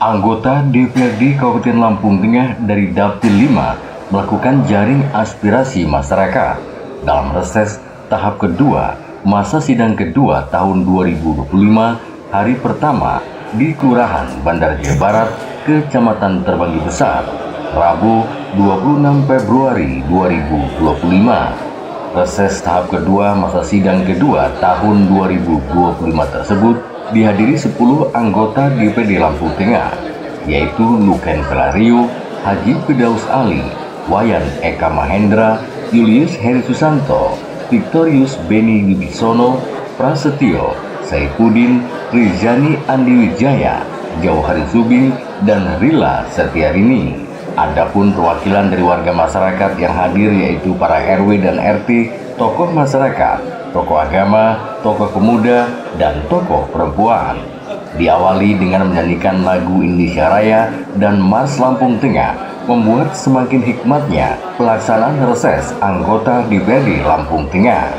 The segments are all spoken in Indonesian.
Anggota DPRD Kabupaten Lampung Tengah dari Dapil 5 melakukan jaring aspirasi masyarakat dalam reses tahap kedua masa sidang kedua tahun 2025 hari pertama di Kelurahan Bandar Jaya Barat, Kecamatan Terbanggi Besar, Rabu 26 Februari 2025. Reses tahap kedua masa sidang kedua tahun 2025 tersebut dihadiri 10 anggota DPRD Lampung Tengah, yaitu Luken Velario, Haji Firdaus Ali, Wayan Eka Mahendra, Julius Heri Susanto, Victorius Beni Wibisono, Prasetyo, Saifuddin, Rizani Andi Wijaya, Jauhari Subing, dan Rila Setiarini. Adapun perwakilan dari warga masyarakat yang hadir yaitu para RW dan RT, tokoh masyarakat, tokoh agama, tokoh pemuda, dan tokoh perempuan. Diawali dengan menyanyikan lagu Indonesia Raya dan Mars Lampung Tengah, membuat semakin hikmatnya pelaksanaan reses anggota DPRD Lampung Tengah.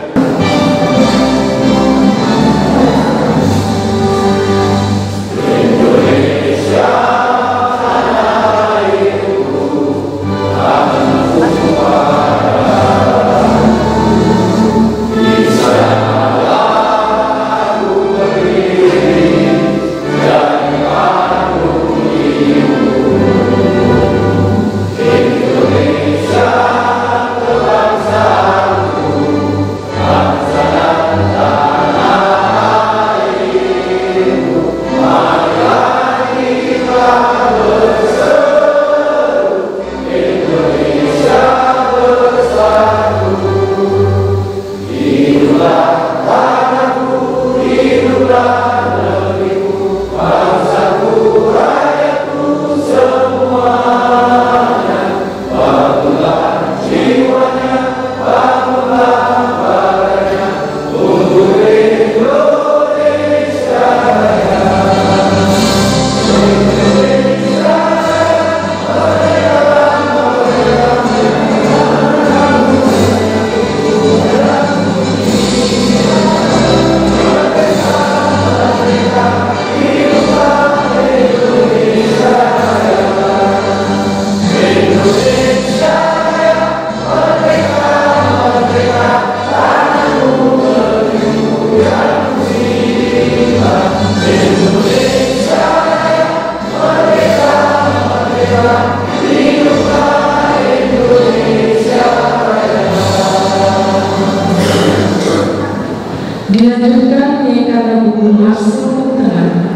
Dilanjutkan menyanyikan lagu Mars Lampung Tengah.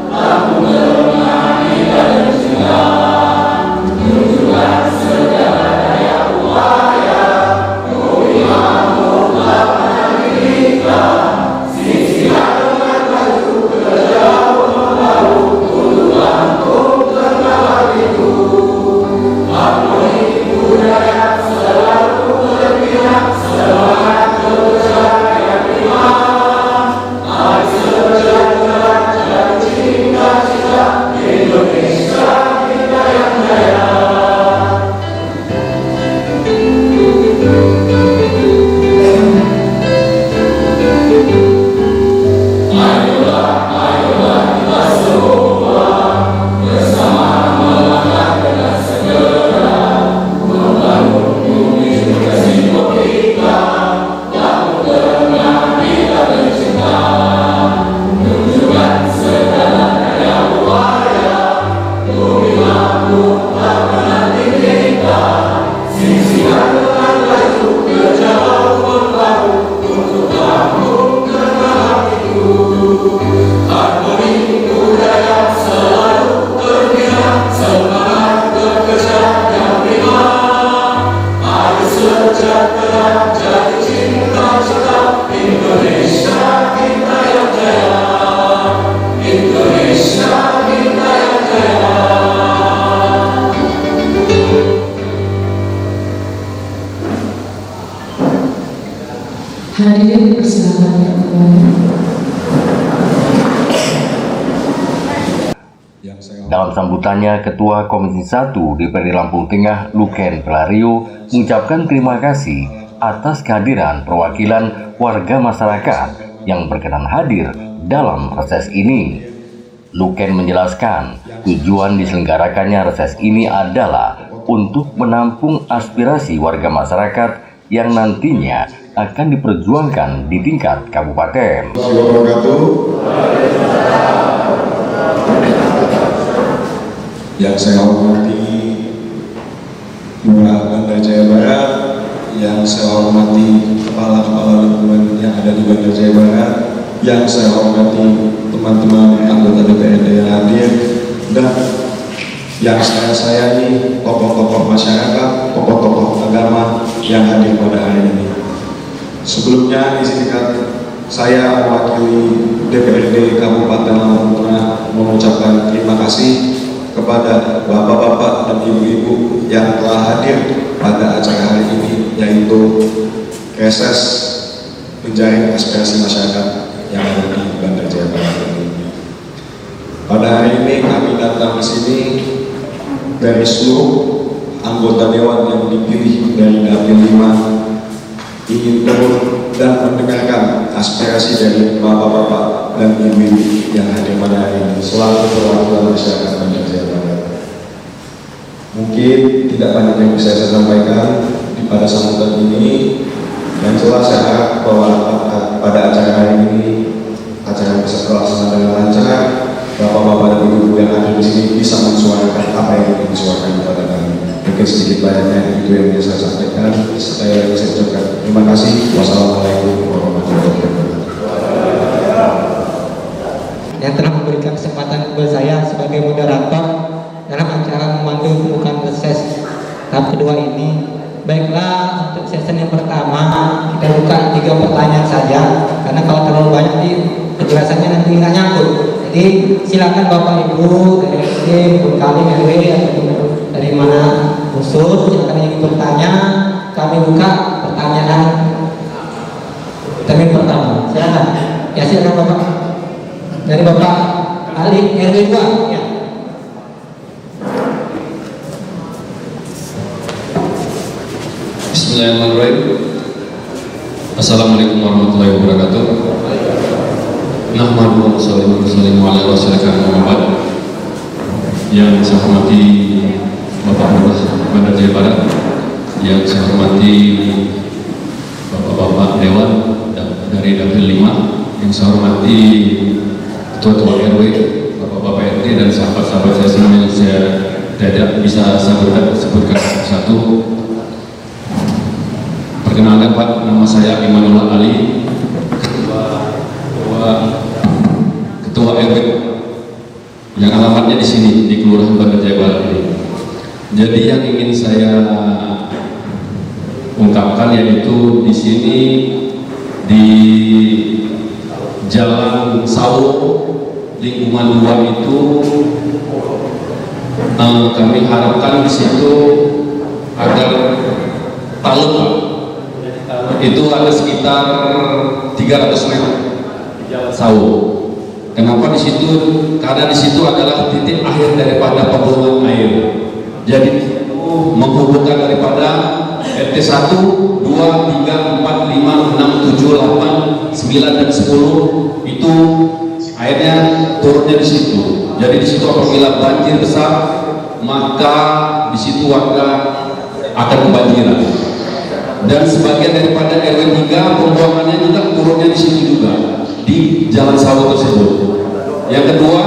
Lampung Dalam sambutannya, Ketua Komisi 1 DPRD Lampung Tengah, Luken Pelario, mengucapkan terima kasih atas kehadiran perwakilan warga masyarakat yang berkenan hadir dalam reses ini. Luken menjelaskan, tujuan diselenggarakannya reses ini adalah untuk menampung aspirasi warga masyarakat yang nantinya akan diperjuangkan di tingkat kabupaten. Yang saya hormati Lurah Bandar Jaya Barat, yang saya hormati kepala-kepala lingkungan yang ada di Bandar Jaya Barat, yang saya hormati teman-teman anggota DPRD yang hadir, dan yang saya sayangi tokoh-tokoh masyarakat, tokoh-tokoh agama yang hadir pada hari ini. Sebelumnya izinkan saya mewakili DPRD Kabupaten Lampung Tengah mengucapkan terima kasih kepada bapak-bapak dan ibu-ibu yang telah hadir pada acara hari ini, yaitu reses penjaring aspirasi masyarakat yang ada di Bandar Jaya Barat ini. Pada hari ini kami datang ke sini dari seluruh anggota dewan yang dipilih dari Dapil 5 ingin turun dan mendengarkan aspirasi dari bapak-bapak dan ibu-ibu yang hadir pada hari ini selaku perwakilan masyarakat Bandar Jaya Barat. Mungkin tidak banyak yang bisa saya sampaikan pada sambutan ini, dan jelas saya harap bahwa pada acara hari ini acara bisa terlaksana dengan lancar. Bapak-bapak dan ibu-ibu yang ada di sini bisa mensuarakan apa yang ingin disuarakan kepada kami. Mungkin sedikit banyaknya itu yang bisa saya sampaikan. Saya ucapkan terima kasih. Wassalamualaikum warahmatullahi wabarakatuh. Yang telah memberikan kesempatan kepada saya sebagai moderator dalam acara memandu pembukaan reses tahap kedua ini. Baiklah, untuk sesi yang pertama kita buka 3 pertanyaan saja, karena kalau terlalu banyak penjelasannya nanti nggak nyambung. Jadi silakan Bapak Ibu dari SD, Kali, RW, atau dari mana usul silakan yang bertanya. Kami buka pertanyaan termin pertama. Silakan. Ya, silakan Bapak. Dari Bapak Ali, RW 2. Ya. Bismillahirrahmanirrahim. Assalamualaikum warahmatullahi wabarakatuh. Nahmadu wa nusallimu ala rasulillah Muhammad. Yang saya hormati Bapak Lurah Bandar Jaya Barat, yang saya hormati Bapak-bapak Dewan dari Dapil 5, yang saya hormati Ketua-Ketua RW, Bapak-bapak RT, dan sahabat-sahabat saya semua yang saya tidak bisa sebutkan satu. Perkenalkan Pak, nama saya Imanullah Ali, Ketua RW yang alamatnya di sini di Kelurahan Bandar Jaya Barat ini. Jadi yang ingin saya ungkapkan yaitu di sini di Jalan Sawo lingkungan 2 itu kami harapkan di situ agar taluk itu ada sekitar 300 meter Jalan Sawo. Kenapa di situ? Karena di situ adalah titik akhir daripada pembuangan air. Jadi itu menghubungkan daripada RT 1, 2, 3, 4, 5, 6, 7, 8, 9 dan 10 itu airnya turunnya di situ. Jadi di situ apabila banjir besar maka di situ warga akan kebanjiran. Dan sebagian daripada RW 3 pembuangannya juga turunnya di situ juga di Jalan Sawo tersebut. Yang kedua,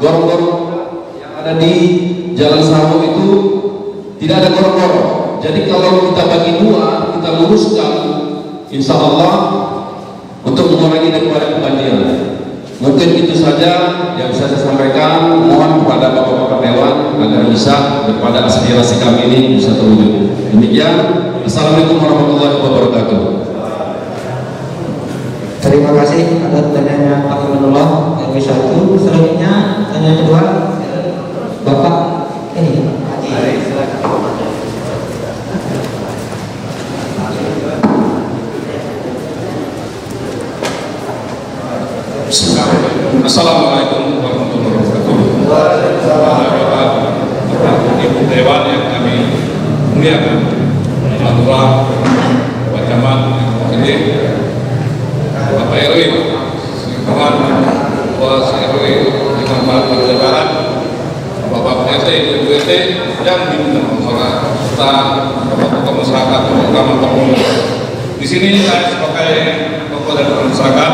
gorong-gorong yang ada di Jalan Sawo itu tidak ada gorong-gorong. Jadi kalau kita bagi 2, kita luruskan, insya Allah untuk mengurangi daripada kebanjiran. Mungkin itu saja yang bisa saya sampaikan. Mohon kepada Bapak-Bapak Dewan agar bisa daripada aspirasi kami ini bisa terwujud. Demikian. Assalamualaikum warahmatullahi wabarakatuh. Terima kasih atas pertanyaannya Pak Imanullah RW 1. Selanjutnya pertanyaan kedua Bapak ini. Assalamualaikum warahmatullahi wabarakatuh. Dewan yang kami muliakan, Pak Lurah, Pak Camat, ini Bapak RW, kawan, Ketua RW di Kampung Jawa Barat, Bapak PRT, Ibu RT yang diundang oleh serta tokoh masyarakat, tokoh di sini saya sebagai tokoh dari masyarakat,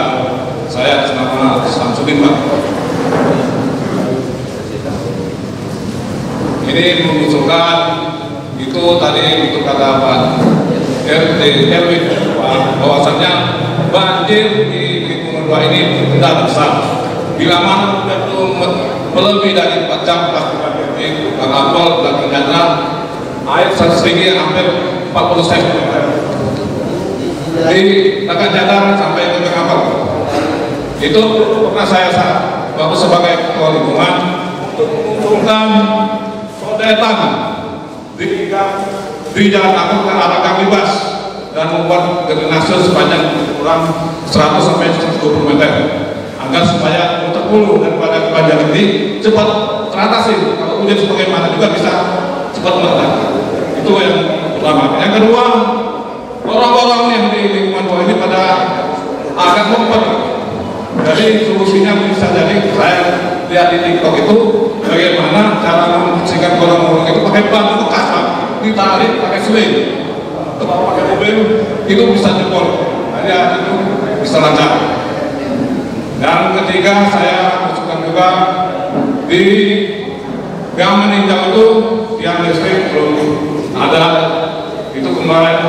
saya atas nama Samsudin, Pak. Ini mengusulkan itu tadi untuk kata Pak RT RW bahwasannya banjir di lingkungan 2 ini benar besar. Bila mana itu melebihi dari 4 jam pas di Kapol dan ternyata air setinggi hampir 40 cm di Takan Jatah sampai ke Kapol. Itu pernah saya bagus sebagai ketua lingkungan untuk mengumpulkan sodetan di jalan Agung ke arah Kang Libas dan membuat drainase sepanjang kurang 100 sampai 120 meter agar supaya terhulu daripada kebanjiran ini cepat teratasi. Kalau hujan sebagaimana juga bisa cepat meredah. Itu yang pertama. Yang kedua, orang-orang yang di lingkungan bawah ini pada agak memper. Jadi solusinya bisa jadi saya lihat di TikTok itu bagaimana cara membersihkan gorong-gorong itu pakai bambu bekas, Pak, ditarik pakai seling atau pakai mobil itu bisa jebol. Jadi itu bisa lancar. Dan ketiga saya masukkan juga di yang meninjau itu tiang listrik belum ada. Itu kemarin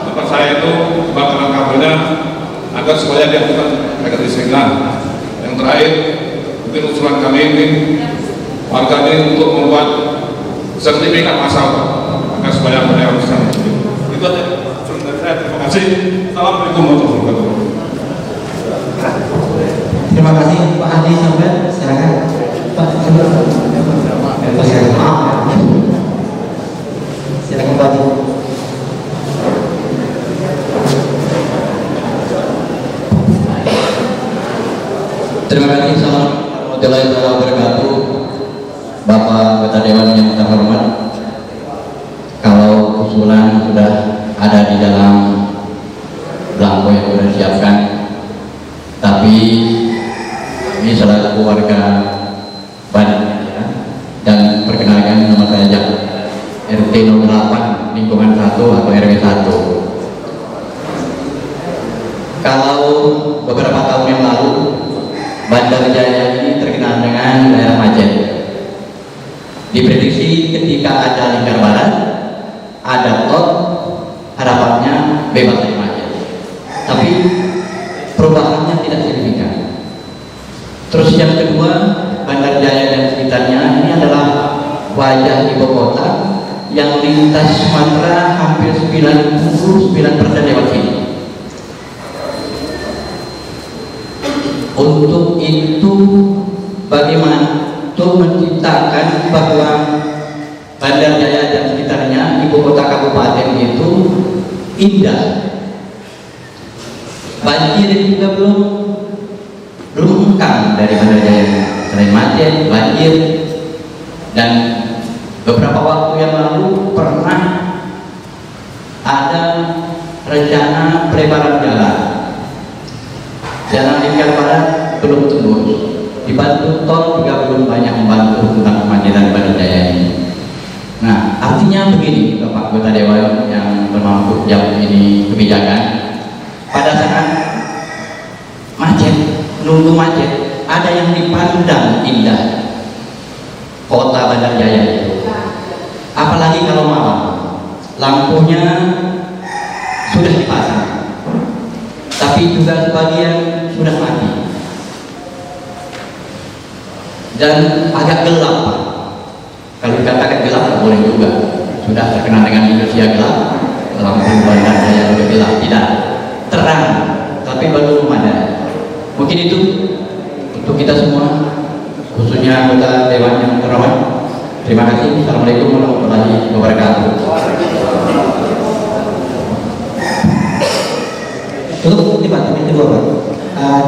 tempat saya itu bakaran kabelnya agar supaya dia bukan mereka listriknya. Yang terakhir mungkin usulan kami ini warga ini untuk membuat sertifikat masal agar supaya mereka bisa. Itu aja. Terima kasih. Assalamualaikum warahmatullahi wabarakatuh. Terima kasih Pak Adi Sampai, silakan Pak. Silakan Pak Adi. Terima kasih. Assalamualaikum warahmatullahi wabarakatuh. Bapak Anggota Dewan yang terhormat, kalau usulan sudah ada di dalam belangko yang sudah disiapkan, tapi ini selaku warga Bandung ya, dan perkenalkan nama saya Jack, RT 08 lingkungan 1 atau RW 1. Kalau beberapa tahun yang lalu Bandar Jaya ini terkenal dengan daerah macet. Diprediksi ketika ada lingkar barat, ada tol, harapannya bebas dari macet. Tapi perubahannya tidak signifikan. Terus yang kedua, Bandar Jaya dan sekitarnya ini adalah wajah ibu kota yang lintas Sumatera hampir 99% lewat sini. Untuk itu bagaimana untuk menciptakan bahwa Bandar Jaya dan sekitarnya ibu kota kabupaten itu indah. Banjir juga belum engkang dari Bandar Jaya, selain macet, banjir, dan beberapa waktu yang lalu pernah ada rencana pelebaran jalan lingkar barat belum tembus, dibantu tol juga belum banyak membantu tentang kemacetan Bandar Jaya ini. Nah, artinya begini Bapak Anggota Dewan yang bermampu jauh ini kebijakan, pada saat macet, nunggu macet, ada yang dipandang indah kota Bandar Jaya itu, apalagi kalau malam lampunya sudah dipasang tapi juga sebagian sudah mati dan agak gelap. Kalau dikatakan gelap boleh juga, sudah terkenal dengan Indonesia gelap, lampu Bandar Jaya sudah gelap, tidak terang tapi belum ada. Mungkin itu untuk kita semua, khususnya anggota Dewan yang terhormat. Terima kasih. Assalamualaikum warahmatullahi wabarakatuh. Untuk departemen kedua, Pak.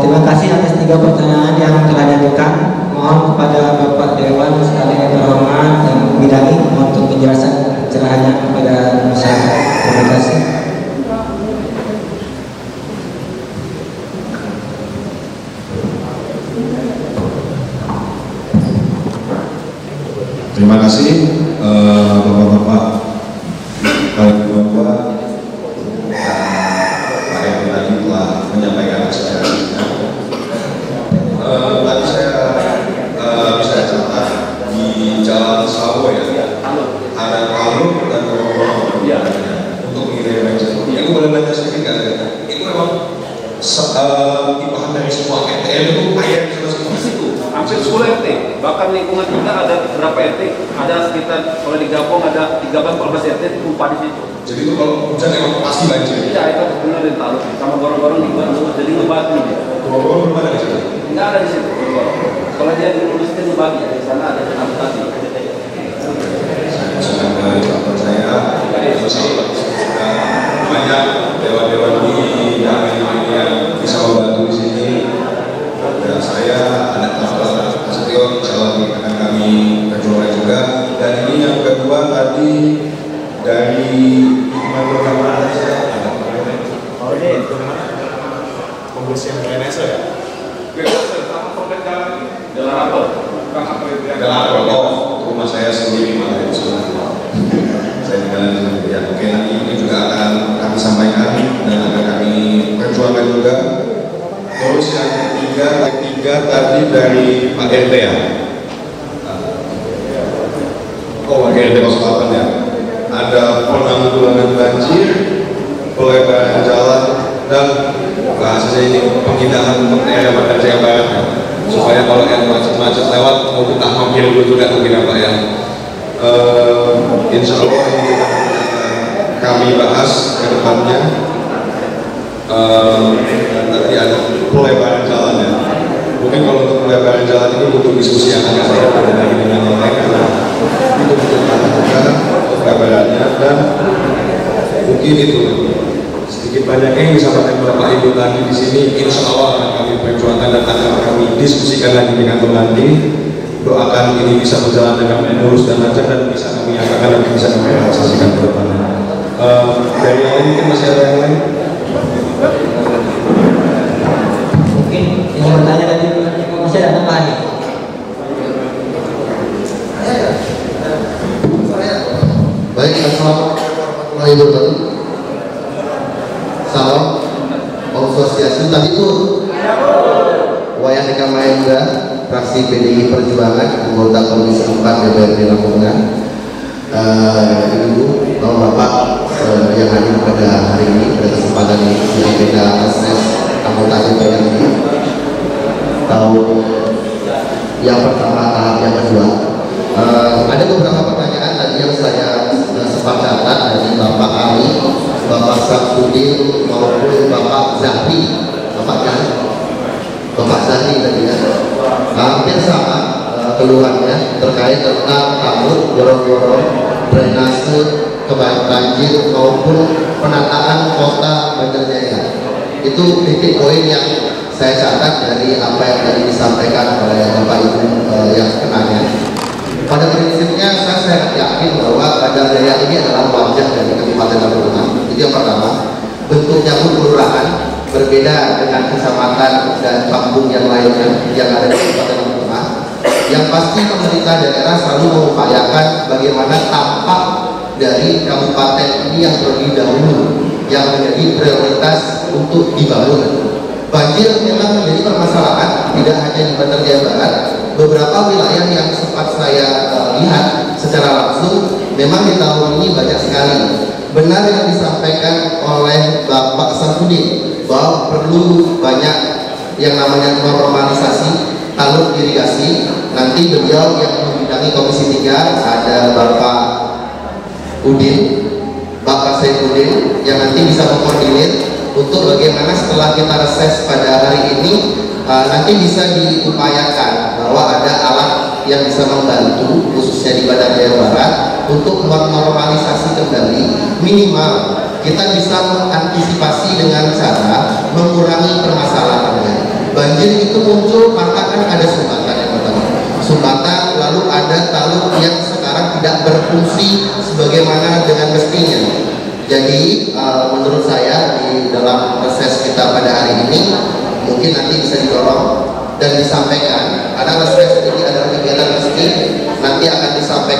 Terima kasih atas 3 pertanyaan yang telah diajukan. Mohon kepada Bapak Dewan sekalian yang terhormat yang membidangi untuk menjelaskan Terima kasih Bapak-Bapak kalian berdua. Pak Edi tadi telah menyampaikan aspirasinya. Tadi saya bisa catat di Jalan Sawo ya, ada kalung dan gorong-gorong untuk mengirim banjir. Aku boleh baca sedikit kan? Itu memang bahan dari semua RTM itu air semua situ. Hampir 10 RT, bahkan lingkungan kita ada berapa RT, ada sekitar kalau digabung ada 13-14 RT tumpah di situ. Jadi itu kalau hujan emang pasti banjir. Iya, itu benar dan tahu. Sama gorong-gorong dibantu, jadi ngebagi dia. Gorong-gorong belum ada di sana? Nggak ada di situ. Kalau dia diluluskan ngebagi, di sana ada transportasi. Sedang dari sahabat saya, banyak dewan-dewan di Damai ini yang bisa membantu di sini. Dan saya ada Pak Setio, insya Allah akan kami perjuangkan juga. Dan ini yang kedua tadi dari Iman Kamar saya ada Pak Rene. Pembersihan PNS ya? Jalan apa? Jalan apa? Oh, rumah saya sendiri malah itu sebenarnya. Saya tinggal di sini. Ya, oke, nanti ini juga akan kami sampaikan dan akan kami perjuangkan juga. Terus yang ketiga tadi dari Pak RT ya. Oh, Pak RT 08 ya. Ada penanggulangan banjir, pelebaran jalan, dan bahasanya ini pengindahan untuk daerah Bandar Jaya Barat ya. Supaya kalau yang macet-macet lewat mau kita mampir dulu juga mungkin apa ya. Insya Allah ini kami bahas ke depannya. Tadi ada pelebaran jalan ya. Mungkin kalau untuk pelebaran jalan ini butuh diskusi yang agak berbeda lagi dengan yang lain karena itu butuh juga pelebarannya dan mungkin itu sedikit banyaknya yang disampaikan Bapak Ibu tadi di sini. Insya Allah akan kami perjuangkan dan akan kami diskusikan lagi dengan nanti. Doakan ini bisa berjalan dengan mulus dan lancar dan bisa kami nyatakan dan bisa kami realisasikan ke depannya. Dari yang lain mungkin masih ada yang lain? Mungkin yang bertanya tadi masih ada tambahan nih. Baik, assalamualaikum warahmatullahi wabarakatuh. Salam Om Swastiastu. Tadi itu Wayan Eka Mahendra, fraksi PDI Perjuangan, anggota Komisi 4 DPRD Lampung Tengah. Ibu, Bapak yang hadir pada hari ini pada kesempatan ini di agenda akses anggota DPRD tahun yang pertama tahap yang kedua. Ada beberapa pertanyaan tadi yang saya sempat catat dari Bapak Ali, Bapak Sabudin maupun Bapak Zahri, Bapak Zahri tadi ya, hampir sama keluhannya terkait tentang tanggul, gorong-gorong, drainase, banjir maupun penataan kota Bandar Jaya. Itu titik poin yang saya catat dari apa yang tadi disampaikan oleh Bapak Ibu yang kenanya. Pada prinsipnya saya sangat yakin bahwa Bandar Jaya ini adalah wajah dari Kabupaten Lampung Tengah. Itu yang pertama. Bentuknya pun kelurahan, berbeda dengan kecamatan dan kampung yang lainnya yang ada di Kabupaten Lampung Tengah. Yang pasti pemerintah daerah selalu mengupayakan bagaimana tampak dari kabupaten ini yang terlebih dahulu yang menjadi prioritas untuk dibangun. Banjir memang menjadi permasalahan tidak hanya di Bandar Jaya Barat. Beberapa wilayah yang sempat saya lihat secara langsung memang di tahun ini banyak sekali. Benar yang disampaikan oleh Bapak Sarfudin bahwa perlu banyak yang namanya normalisasi alur irigasi. Nanti beliau yang membidangi Komisi 3 ada Bapak Udin, Bapak Saifuddin yang nanti bisa mengkoordinir untuk bagaimana setelah kita reses pada hari ini nanti bisa diupayakan bahwa ada alat yang bisa membantu khususnya di Bandar Jaya Barat untuk menormalisasi kembali. Minimal kita bisa mengantisipasi dengan cara mengurangi permasalahannya. Banjir itu muncul karena kan ada sumbatan yang pertama, sumbatan, lalu ada taluk yang sekarang tidak berfungsi sebagaimana dengan mestinya. Jadi menurut saya di dalam reses kita pada hari ini mungkin nanti bisa didorong dan disampaikan, karena reses ini adalah kegiatan resmi, nanti akan disampaikan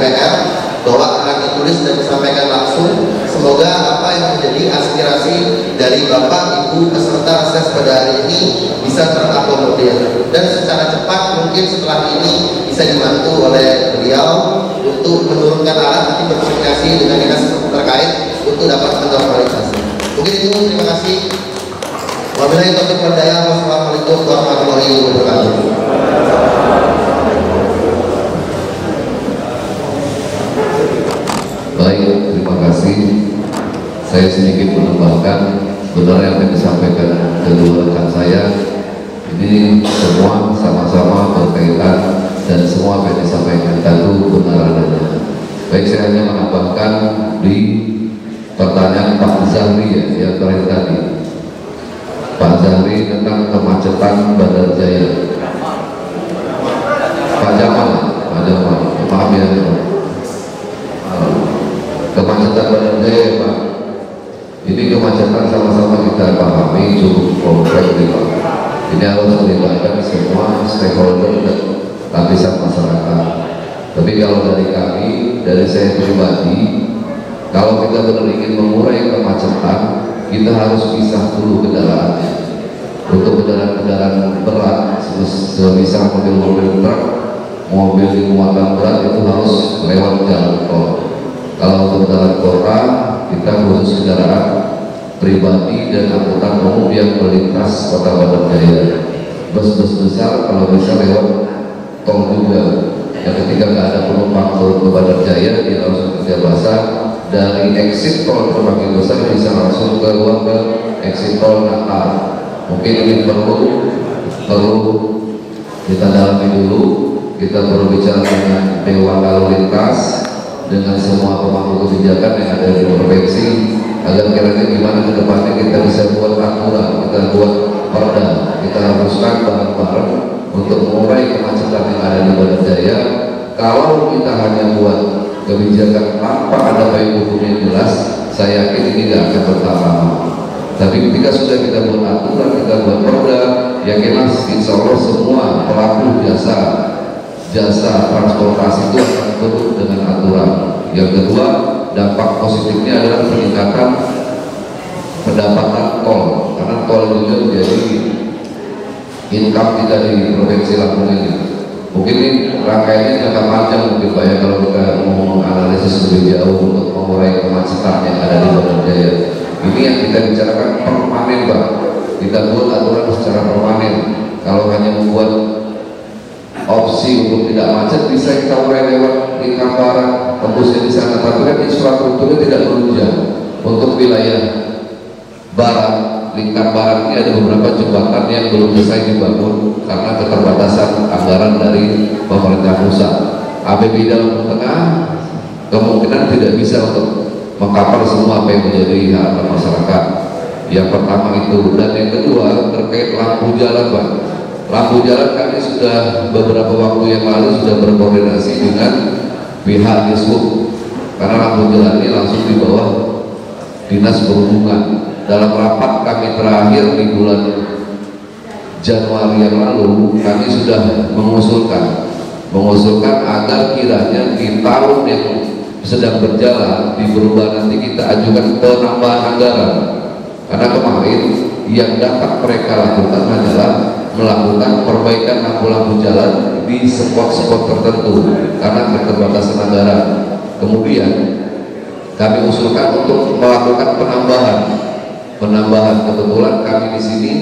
DPR bahwa akan ditulis dan disampaikan langsung. Semoga apa yang menjadi aspirasi dari Bapak Ibu peserta reses pada hari ini bisa terakomodir, dan secara cepat mungkin setelah ini bisa dibantu oleh beliau untuk menurunkan alat, nanti berkomunikasi dengan dinas terkait untuk dapat menormalisasi. Mungkin itu, terima kasih. Wabillahi taufiq wal hidayah. Wassalamualaikum warahmatullahi wabarakatuh. Baik, terima kasih. Saya sedikit menambahkan, benar yang disampaikan kedua rekan saya, ini semua sama-sama berkaitan dan semua yang disampaikan itu benar adanya. Baik, saya hanya menambahkan di pertanyaan Pak Zahri yang terakhir tadi, Pak Zahri tentang kemacetan Bandar Jaya. Pak Jamal, maaf ya, kemacetan Bandar Jaya, Pak. Ini kemacetan sama-sama kita pahami cukup kompleks, Pak. Ini harus melibatkan semua stakeholder dan lapisan masyarakat. Tapi kalau dari kami, dari saya pribadi, kalau kita benar ingin mengurai kemacetan, kita harus pisah dulu kendaraannya. Untuk kendaraan-kendaraan berat, semisal mobil-mobil truk, mobil muatan berat, itu harus lewat jalan tol. Kalau untuk kendaraan kota, kita khusus kendaraan pribadi dan angkutan umum yang melintas kota Bandar Jaya. Bus-bus besar kalau bisa lewat tol juga. Ya, ketika nggak ada penumpang turun ke Bandar Jaya, dia langsung ke Jabasa. Dari exit tol Terpaki Besar bisa langsung keluar ke exit tol Natal. Mungkin ini perlu kita dalami dulu. Kita perlu bicara dengan Dewan Lalu Lintas, dengan semua pemangku kebijakan yang ada di provinsi, agar kiranya gimana ke depannya kita bisa buat aturan, kita buat perda, kita haruskan bareng-bareng untuk mengurai kemacetan yang ada di Bandar Jaya. Kalau kita hanya buat kebijakan tanpa ada payung hukum yang jelas, saya yakin ini tidak akan bertahan lama. Tapi ketika sudah kita buat aturan, kita buat perda, yakinlah insya Allah semua pelaku jasa transportasi itu akan turun dengan aturan. Yang kedua, dampak positifnya adalah peningkatan pendapatan tol, karena tol juga menjadi income kita di provinsi Lampung ini. Mungkin ini rangkaiannya jangka panjang mungkin Pak ya, kalau kita mau menganalisis lebih jauh untuk mengurai kemacetan yang ada di Bandar Jaya. Ini yang kita bicarakan permanen Pak. Kita buat aturan secara permanen. Kalau hanya membuat opsi untuk tidak macet, bisa kita urai lewat lingkar barat, tembusnya di sana. Tapi kan infrastrukturnya tidak menunjang. Untuk wilayah barat, lingkar barat ini ada beberapa jembatan yang belum selesai dibangun karena keterbatasan anggaran dari pemerintah pusat. APBD Lampung Tengah kemungkinan tidak bisa untuk mengcover semua apa yang menjadi harapan masyarakat. Yang pertama itu, dan yang kedua terkait lampu jalan Pak. Lampu jalan kami sudah beberapa waktu yang lalu sudah berkoordinasi dengan pihak Dishub, karena lampu jalan ini langsung di bawah Dinas Perhubungan. Dalam rapat kami terakhir di bulan Januari yang lalu, kami sudah mengusulkan agar kiranya di tahun yang sedang berjalan di perubahan nanti kita ajukan penambahan anggaran, karena kemarin yang dapat mereka lakukan adalah melakukan perbaikan lampu-lampu jalan di spot-spot tertentu karena keterbatasan anggaran. Kemudian kami usulkan untuk melakukan penambahan. Kebetulan kami di sini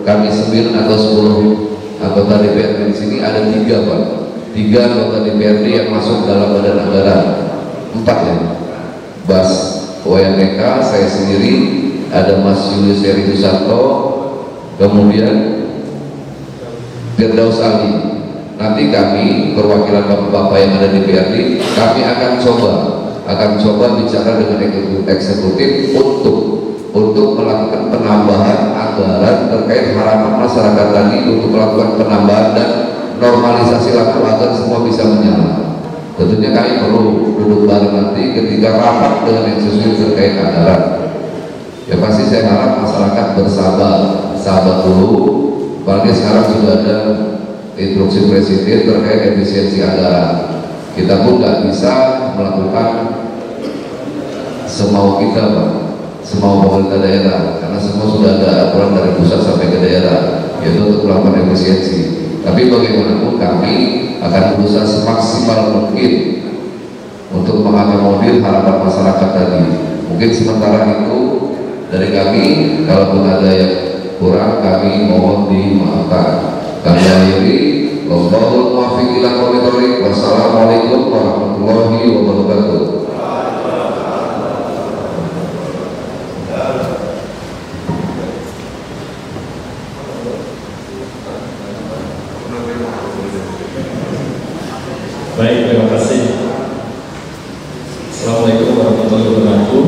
kami 9 atau 10 anggota DPRD di sini ada 3 Pak. 3 anggota DPRD yang masuk dalam badan anggaran. 4 ya. Bas WMK, saya sendiri, ada Mas Julius Heri Susanto, kemudian Firdaus Ali. Nanti kami perwakilan bapak-bapak yang ada di DPRD, kami akan coba bicara dengan eksekutif untuk melakukan penambahan anggaran terkait harapan masyarakat tadi untuk melakukan penambahan dan normalisasi lampu agar semua bisa menyala. Tentunya kami perlu duduk bareng nanti ketika rapat dengan eksekutif terkait anggaran. Ya pasti saya harap masyarakat bersabar dulu, apalagi sekarang sudah ada instruksi presiden terkait efisiensi anggaran. kita pun nggak bisa melakukan semau kita, Pak, semau pemerintah daerah, karena semua sudah ada aturan dari pusat sampai ke daerah, yaitu untuk melakukan efisiensi. Tapi bagaimanapun kami akan berusaha semaksimal mungkin untuk mengakomodir harapan masyarakat tadi. Mungkin sementara itu dari kami, kalaupun ada yang kurang, kami mohon dimaafkan. Kami akhiri, wallahul muwaffiq ila aqwamit thoriq. Wassalamualaikum warahmatullahi wabarakatuh. Baik, terima kasih. Assalamualaikum warahmatullahi wabarakatuh.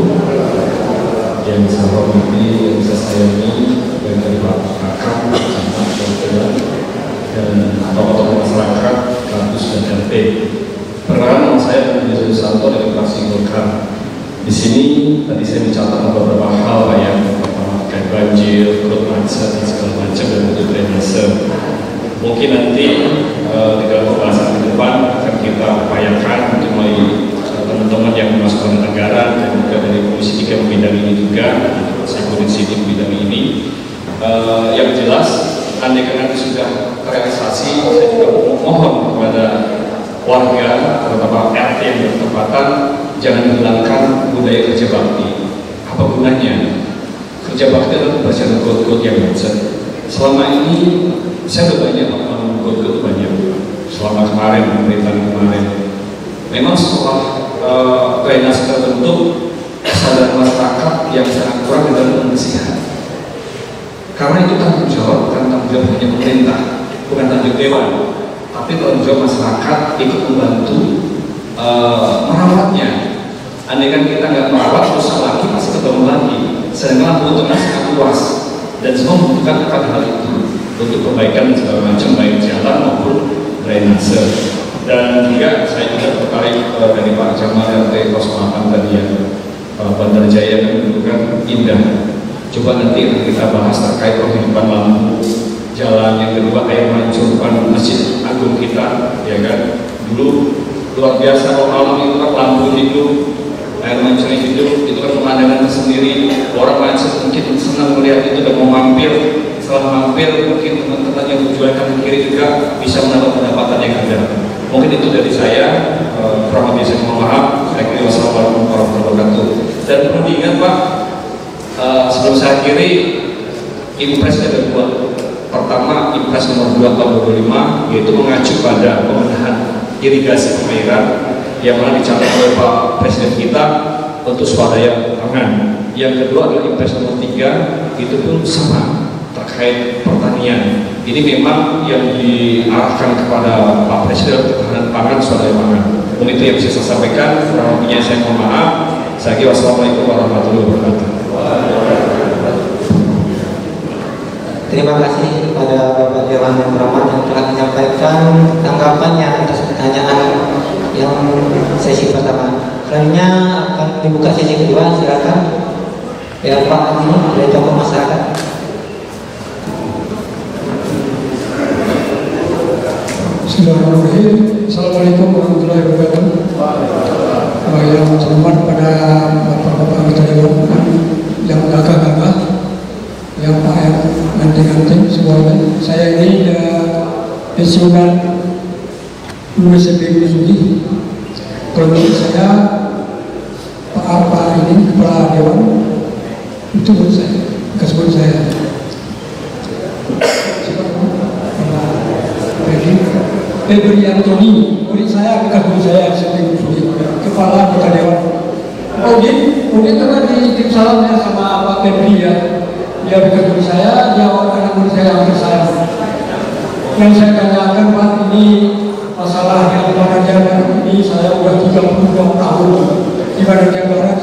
Yang saya hormati, yang saya sayangi, baik dari Pak Kakak, Camat, dan tokoh-tokoh masyarakat, kampus dan RT. Perkenalkan, nama saya Yusuf Santo dari fraksi Golkar. Di sini tadi saya mencatat beberapa hal, Pak, yang pertama terkait banjir, perut macet, dan segala macam, dan untuk drainase. Mungkin nanti di dalam pembahasan ke depan akan kita upayakan untuk melalui teman-teman yang memasukkan anggaran dan juga dari Komisi 3 bidang ini juga, saya komisi di bidang ini. Yang jelas, andai kata sudah terrealisasi, saya juga mohon kepada warga, terutama RT yang bertempatan, jangan hilangkan budaya kerja bakti. Apa gunanya? Kerja bakti adalah pembahasan got-got yang macet. Selama ini saya sudah banyak melakukan got-got banyak. Selama kemarin, pemerintahan kemarin, memang setelah drainase terbentuk, kesadaran masyarakat yang sangat kurang dalam pembersihan. Karena itu tanggung jawab, bukan tanggung jawab hanya pemerintah, bukan tanggung jawab dewan, tapi tanggung jawab masyarakat ikut membantu merawatnya. Andai kan kita nggak merawat, rusak lagi, pasti ketemu lagi. Sedangkan kebutuhannya sangat luas dan semua membutuhkan akan hal itu untuk perbaikan segala macam, baik jalan maupun drainase. Dan juga saya juga tertarik dari Pak Camat RT 08 tadi ya, Bandar Jaya kan indah. Coba nanti kita bahas terkait kehidupan lampu jalan. Yang kedua, air mancur depan Masjid Agung kita, ya kan. Dulu luar biasa, kalau malam itu kan lampu hidup, air mancur hidup, itu kan pemandangan tersendiri. Orang macet mungkin senang melihat itu dan mau mampir. Setelah mampir, mungkin teman-teman yang berjualan kaki kiri juga bisa mendapat pendapatan yang ada. Mungkin itu dari saya. Kurang lebih saya mohon maaf. Saya kira wassalamualaikum warahmatullahi wabarakatuh. Dan perlu diingat, Pak, sebelum saya akhiri, Impres ada dua. Pertama, Impres nomor 2 tahun 2005, yaitu mengacu pada pembenahan irigasi pengairan yang mana dicatat oleh Pak Presiden kita untuk swadaya pangan. Yang kedua adalah Impres nomor 3, itu pun sama terkait pertanian. Ini memang yang diarahkan kepada Pak Presiden ketahanan pangan, swadaya pangan. Dan itu yang bisa saya sampaikan. Kurang lebihnya saya mohon maaf. Saya kira wassalamualaikum warahmatullahi wabarakatuh. Terima kasih kepada Bapak Dewan yang terhormat yang telah menyampaikan tanggapannya atas pertanyaan yang sesi pertama. Selanjutnya akan dibuka sesi kedua. Silakan ya Pak ini dari tokoh masyarakat. Bismillahirrahmanirrahim. Assalamualaikum warahmatullahi wabarakatuh. Yang hormat pada bapak-bapak anggota dewan yang gagah-gagah, yang Pak R anting-anting semuanya. Saya ini pensiunan SMP Musugi. Kalau menurut saya Pak Arpa ini kepala dewan itu menurut saya, kesebut saya. Febri Antoni, murid saya, bekas murid saya SMP Musugi, kepala anggota dewan. Udin karena di tim salamnya sama Pak Febri ya. Dia bekas murid saya, dia anak murid saya hampir saya. Yang saya tanyakan, Pak, ini masalah yang mana jalan ini saya udah 32 tahun di Bandar Jawa Barat.